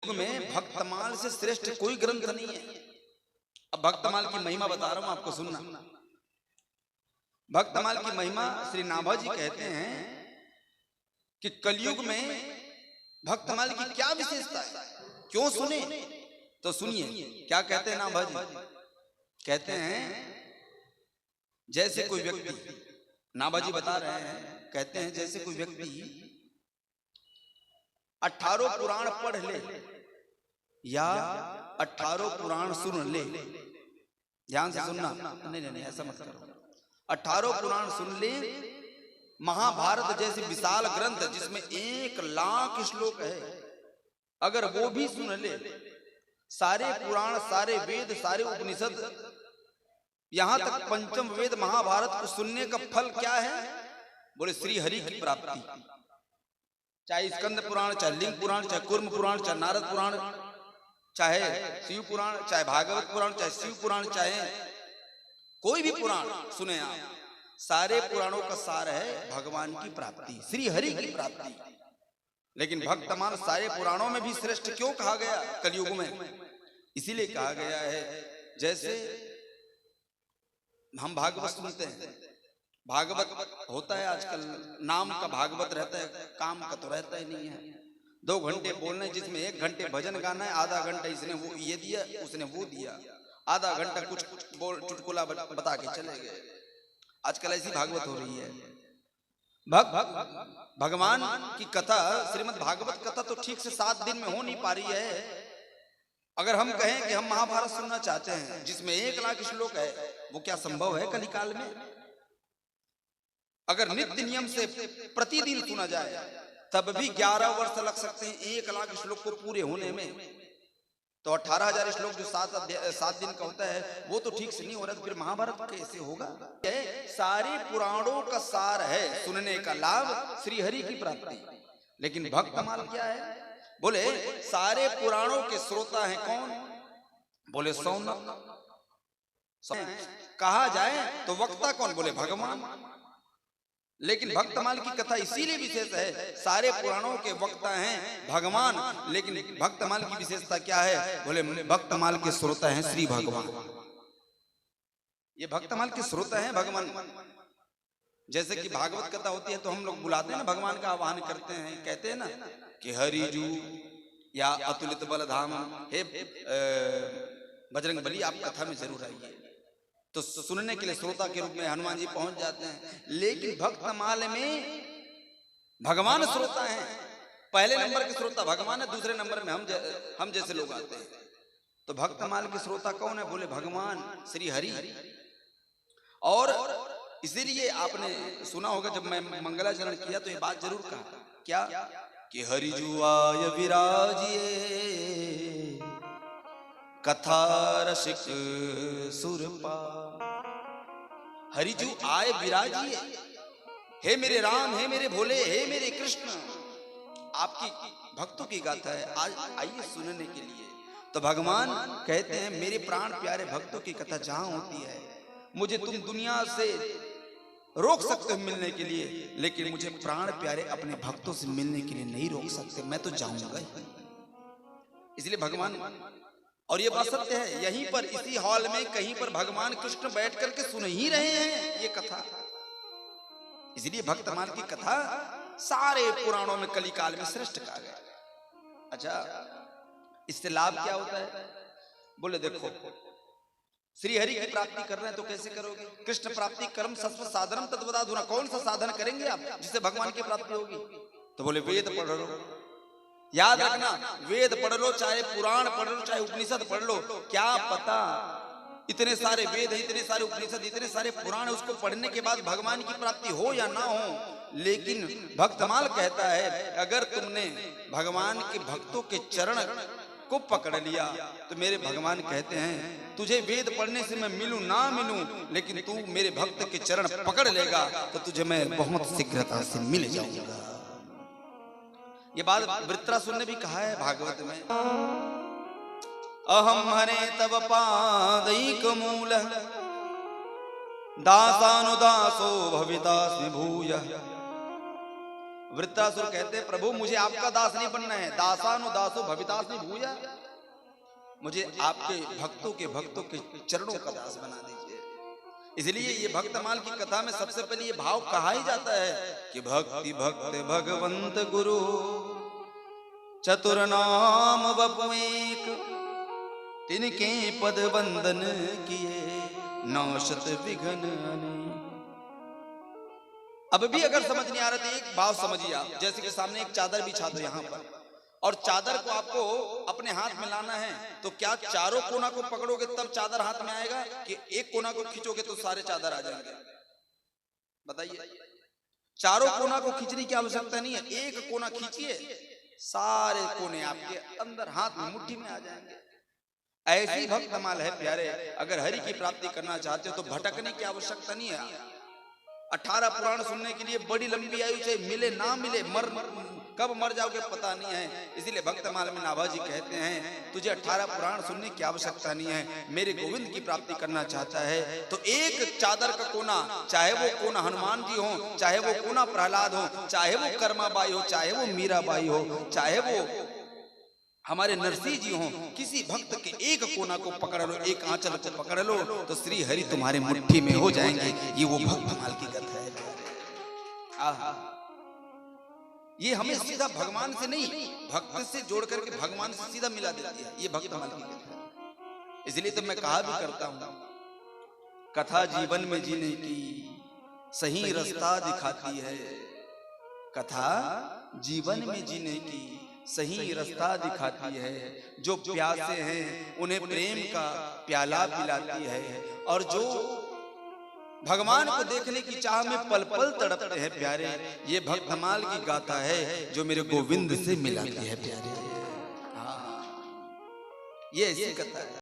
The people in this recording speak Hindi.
युग में भक्तमाल से श्रेष्ठ कोई ग्रंथ नहीं है। अब भक्तमाल की महिमा बता रहा हूं आपको, सुनना। भक्तमाल की महिमा श्री नाभाजी कहते हैं कि कलयुग में भक्तमाल की क्या विशेषता है, क्यों सुने तो सुनिए क्या कहते हैं नाभाजी। कहते हैं जैसे कोई व्यक्ति, नाभाजी बता रहे हैं, कहते हैं जैसे कोई व्यक्ति 18 पुराण पढ़ ले या 18 पुराण सुन ले। ध्यान से सुनना, नहीं ऐसा मत करो। 18 पुराण सुन ले, महाभारत जैसे विशाल ग्रंथ जिसमें 1 लाख श्लोक है, अगर वो भी सुन ले, सारे पुराण, सारे वेद, सारे उपनिषद, यहां तक पंचम वेद महाभारत को सुनने का फल क्या है? बोले श्री हरि की प्राप्ति। चाहे स्कंद पुराण, चाहे लिंग पुराण, चाहे कूर्म पुराण, चाहे नारद पुराण, चाहे शिव पुराण, चाहे भागवत पुराण, चाहे शिव पुराण, चाहे कोई भी पुराण सुने आप, सारे पुराणों का सार है भगवान की प्राप्ति, श्री हरि की प्राप्ति। लेकिन भक्तमाल सारे पुराणों में भी श्रेष्ठ क्यों कहा गया कलयुग में? इसीलिए कहा गया है, जैसे हम भागवत सुनते हैं, भागवत होता है आजकल, नाम का भागवत रहता है, काम का तो रहता ही नहीं है। 2 घंटे बोलने जिसमें 1 घंटे भजन गाना है, आधा घंटा इसने वो ये दिया, उसने वो दिया, आधा घंटा कुछ बोल चुटकुला बता के चले गए। आजकल ऐसी भागवत हो रही है। भगवान की कथा, श्रीमद् भागवत कथा तो ठीक से 7 दिन में हो नहीं पा रही है। अगर हम कहें कि हम महाभारत सुनना चाहते हैं जिसमें 1 लाख श्लोक है, वो क्या संभव है कलिकाल में? अगर नित्य नियम से प्रतिदिन सुना जाए तब भी 11 वर्ष लग सकते हैं 1 लाख श्लोक को पूरे होने में। तो 18,000 श्लोक जो 7 दिन का होता है वो तो ठीक से नहीं हो रहा, तो फिर महाभारत कैसे होगा? सारे पुराणों का सार है सुनने का लाभ, श्री हरि की प्राप्ति। लेकिन भक्तमाल क्या है? बोले सारे पुराणों के श्रोता हैं कौन? बोले सौनक। कहा जाए तो वक्ता कौन? बोले भगवान। लेकिन भक्तमाल की कथा इसीलिए विशेष है, सारे पुराणों के वक्ता हैं भगवान, लेकिन भक्तमाल की विशेषता क्या है? बोले भक्तमाल के श्रोता हैं श्री भगवान। ये भक्तमाल के श्रोता हैं भगवान। जैसे कि भागवत कथा होती है तो हम लोग बुलाते हैं ना, भगवान का आह्वान करते हैं, कहते हैं ना कि हरिजू या अतुलित बलधाम, हे बजरंग बली आप कथा में जरूर आइए। तो सुनने के लिए श्रोता के रूप में हनुमान जी पहुंच जाते हैं। लेकिन भक्तमाल में भगवान श्रोता हैं। पहले नंबर के श्रोता भगवान है, दूसरे नंबर में हम जैसे लोग आते हैं। तो भक्तमाल के श्रोता कौन है? बोले भगवान श्री हरि। और इसीलिए आपने सुना होगा जब मैं मंगलाचरण किया तो ये बात जरूर कहा, क्या कि हरिजू आय विराजिए कथा रसिक सुरपा। हरिजू आए विराजिए, हे मेरे राम, हे मेरे भोले, हे मेरे कृष्ण, आपकी भक्तों की गाथा है, आज आइए सुनने के लिए। तो भगवान कहते हैं मेरे प्राण प्यारे भक्तों की कथा जहां होती है, मुझे तुम दुनिया से रोक सकते हो मिलने के लिए, लेकिन मुझे प्राण प्यारे अपने भक्तों से मिलने के लिए नहीं रोक सकते, मैं तो जाऊंगा। इसलिए भगवान, और ये बात सत्य है, यहीं पर इसी हॉल में कहीं पर भगवान कृष्ण बैठ करके सुन ही रहे हैं ये कथा। इसलिए भक्तमाल की कथा सारे पुराणों में कलिकाल में श्रेष्ठ कहा गया। अच्छा, इससे लाभ क्या होता है? बोले देखो, श्री हरि की प्राप्ति कर रहे हैं तो कैसे करोगे? कृष्ण प्राप्ति कर्म सस्व साधनम तद्वदाधुना, कौन सा साधन करेंगे आप जिससे भगवान की प्राप्ति होगी? तो बोले वेद पढ़ लो। याद रखना, वेद पढ़ लो, चाहे पुराण पढ़ लो, चाहे उपनिषद पढ़ लो, क्या पता इतने सारे वेद है, इतने सारे उपनिषद, इतने सारे पुराण है, उसको पढ़ने के बाद भगवान की प्राप्ति हो या ना हो। लेकिन भक्तमाल कहता है अगर तुमने भगवान के भक्तों के चरण को पकड़ लिया तो मेरे भगवान कहते हैं तुझे वेद पढ़ने से मैं मिलूं ना मिलूं, लेकिन तू मेरे भक्त के चरण पकड़ लेगा तो तुझे मैं बहुत शीघ्रता से मिल जाऊंगा। ये बात वृत्रासुर ने भी कहा है भागवत में, अहम हरे तव पादैक मूल दासानुदासो भवितास्मि भूयः वृत्रासुर कहते हैं प्रभु मुझे आपका दास नहीं बनना है, दासानु दासो भवितास नहीं भूया, मुझे आपके भक्तों के चरणों का दास बना दीजिए। इसलिए ये भक्तमाल की कथा में सबसे पहले ये भाव कहा ही जाता है कि भक्ति भक्त भगवंत गुरु चतुर नाम बपु एक, तिनके पद वंदन किए नौशत विघ्न अनेक। अब भी अगर समझ नहीं आ रहा तो एक भाव समझिए आप, जैसे कि सामने एक चादर बिछा दो यहाँ पर, और चादर को आपको अपने हाथ में लाना है, तो क्या चारों कोना को पकड़ोगे तब चादर हाथ में आएगा, कि एक कोना को खींचोगे तो सारे चादर आ जाएंगे? बताइए। चारों कोना को खींचने की आवश्यकता नहीं है, एक कोना खींचिए, सारे कोने आपके अंदर हाथ में मुट्ठी में आ जाएंगे। ऐसी भक्तमाल है प्यारे। अगर हरि की प्राप्ति करना चाहते हो तो भटकने की आवश्यकता नहीं है। 18 पुराण सुनने के लिए बड़ी लंबी आयु चाहिए, मिले ना मिले, कब मर जाओगे पता नहीं है। इसीलिए भक्तमाल में नाभाजी कहते हैं तुझे 18 पुराण सुनने की आवश्यकता नहीं है, मेरे गोविंद की प्राप्ति करना चाहता है तो एक चादर का कोना, चाहे वो कोना हनुमान जी हो, चाहे वो कोना प्रहलाद हो, चाहे वो कर्माबाई हो, चाहे वो मीराबाई हो, चाहे वो हमारे नरसिंह जी हो, किसी भक्त के एक कोना को पकड़ लो, एक आंचल को पकड़ लो तो श्री हरि तुम्हारे मुट्ठी में हो जाएंगे। ये वो भक्तमाल की कथा है। ये हमें सीधा भगवान से नहीं, भक्त से जोड़ करके भगवान से सीधा मिला देती है, ये भक्तमाल की कथा है। इसलिए तो मैं कहा भी करता हूं, कथा जीवन में जीने की सही रास्ता दिखाती है, कथा जीवन में जीने की सही रास्ता दिखाती है। जो प्यासे हैं उन्हें प्रेम का प्याला पिलाती है, और जो भगवान को देखने की चाह में पल पल तड़पते हैं प्यारे, ये भक्तमाल की गाथा है जो मेरे गोविंद से मिलाती है प्यारे। हाँ, ये ऐसी कथा है।